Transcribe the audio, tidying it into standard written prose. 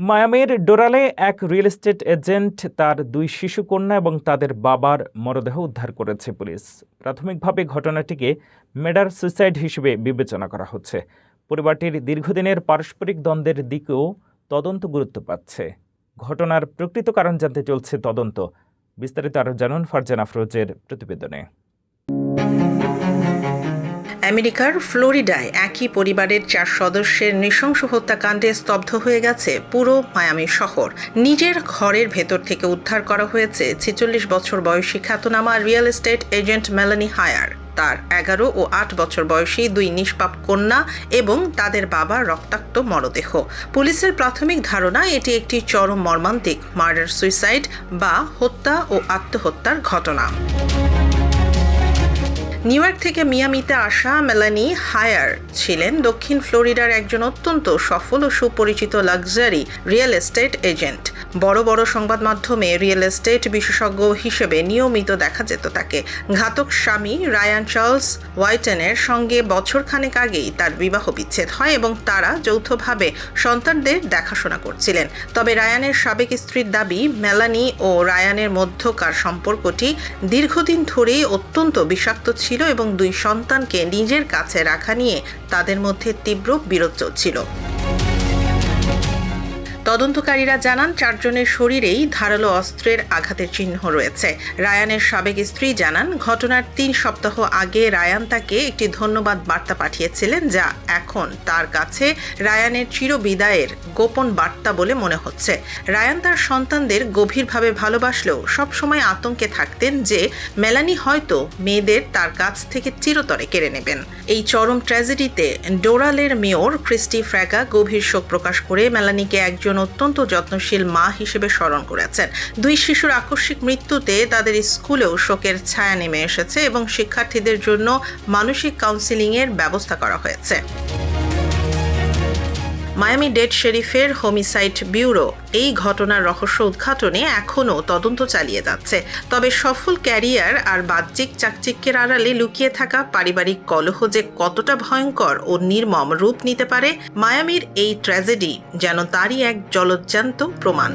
মায়ামির ডোরালে এক real estate agent তার 2 শিশুকন্যা এবং তাদের বাবার মরদেহ উদ্ধার করেছে পুলিশ। প্রাথমিকভাবে ঘটনাটিকে মেডার সুইসাইড হিসেবে বিবেচনা করা হচ্ছে। পরিবারটির দীর্ঘদিনের পারস্পরিক দ্বন্দ্বের দিকেও তদন্ত গুরুত্ব পাচ্ছে। ঘটনার প্রকৃত কারণ জানতে চলছে তদন্ত। বিস্তারিত আরও জানুন ফারজান আফরোজের প্রতিবেদনে। আমেরিকার ফ্লোরিডায় একই পরিবারের 4 সদস্যের নৃশংস হত্যাকাণ্ডে স্তব্ধ হয়ে গেছে পুরো মায়ামি শহর। নিজের ঘরের ভেতর থেকে উদ্ধার করা হয়েছে 46 বছর বয়সী খ্যাতনামা রিয়েল এস্টেট এজেন্ট মেলানি হায়ার, তার 11 ও 8 বছর বয়সী 2 নিষ্পাপ কন্যা এবং তাদের বাবার রক্তাক্ত মরদেহ। পুলিশের প্রাথমিক ধারণা এটি একটি চরম মর্মান্তিক মার্ডার সুইসাইড বা হত্যা ও আত্মহত্যার ঘটনা। নিউ ইয়র্ক থেকে মিয়ামিতে আসা মেলানি হায়ার ছিলেন দক্ষিণ ফ্লোরিডার একজন অত্যন্ত সফল ও সুপরিচিত লাক্সারি রিয়েল এস্টেট এজেন্ট। বড় বড় সংবাদ মাধ্যমে রিয়েল এস্টেট বিশেষজ্ঞ হিসেবে নিয়মিত দেখা যেত তাকে। ঘাতক স্বামী রায়ান চার্লস হোয়াইটেনের সঙ্গে বছরখানেক আগেই তার বিবাহ বিচ্ছেদ হয় এবং তারা যৌথভাবে সন্তানদের দেখাশোনা করছিলেন। তবে রায়ানের সাবেক স্ত্রীর দাবি, মেলানি ও রায়ানের মধ্যকার সম্পর্কটি দীর্ঘদিন ধরেই অত্যন্ত বিষাক্ত ছিল এবং 2 সন্তানকে নিজের কাছে রাখা নিয়ে তাদের মধ্যে তীব্র বিরোধ চলছিল। তদন্তকারীরা জানান 4 জনের শরীরেই ধারালো অস্ত্রের আঘাতের চিহ্ন রয়েছে। রায়ানের সাবেক স্ত্রী জানান, ঘটনার 3 সপ্তাহ আগে রায়ান তাকে একটি ধন্যবাদ বার্তা পাঠিয়েছিলেন, যা এখন তার কাছে রায়ানের চিরবিদায়ের গোপন বার্তা বলে মনে হচ্ছে। রায়ান তার সন্তানদের গভীরভাবে ভালোবাসলেও সবসময় আতঙ্কে থাকতেন যে মেলানি হয়তো মেয়েদের তার কাছ থেকে চিরতরে কেড়ে নেবেন। এই চরম ট্র্যাজেডিতে ডোরালের মেয়র ক্রিস্টি ফ্র্যাগা গভীর শোক প্রকাশ করে মেলানিকে একজন অত্যন্ত যত্নশীল মা হিসেবে স্মরণ করেছেন। 2 শিশুর আকস্মিক মৃত্যুতে তাদের স্কুলেও শোকের ছায়া নেমে এসেছে এবং শিক্ষার্থীদের জন্য মানসিক কাউন্সেলিংয়ের ব্যবস্থা করা হয়েছে। মায়ামি ডেড শেরিফের হোমিসাইড ব্যুরো এই ঘটনার রহস্য উদ্ঘাটনে এখনও তদন্ত চালিয়ে যাচ্ছে। তবে সফল ক্যারিয়ার আর বাহ্যিক চাকচিক্যের আড়ালে লুকিয়ে থাকা পারিবারিক কলহ যে কতটা ভয়ঙ্কর ও নির্মম রূপ নিতে পারে, মায়ামির এই ট্র্যাজেডি যেন তারই এক জলজ্যান্ত প্রমাণ।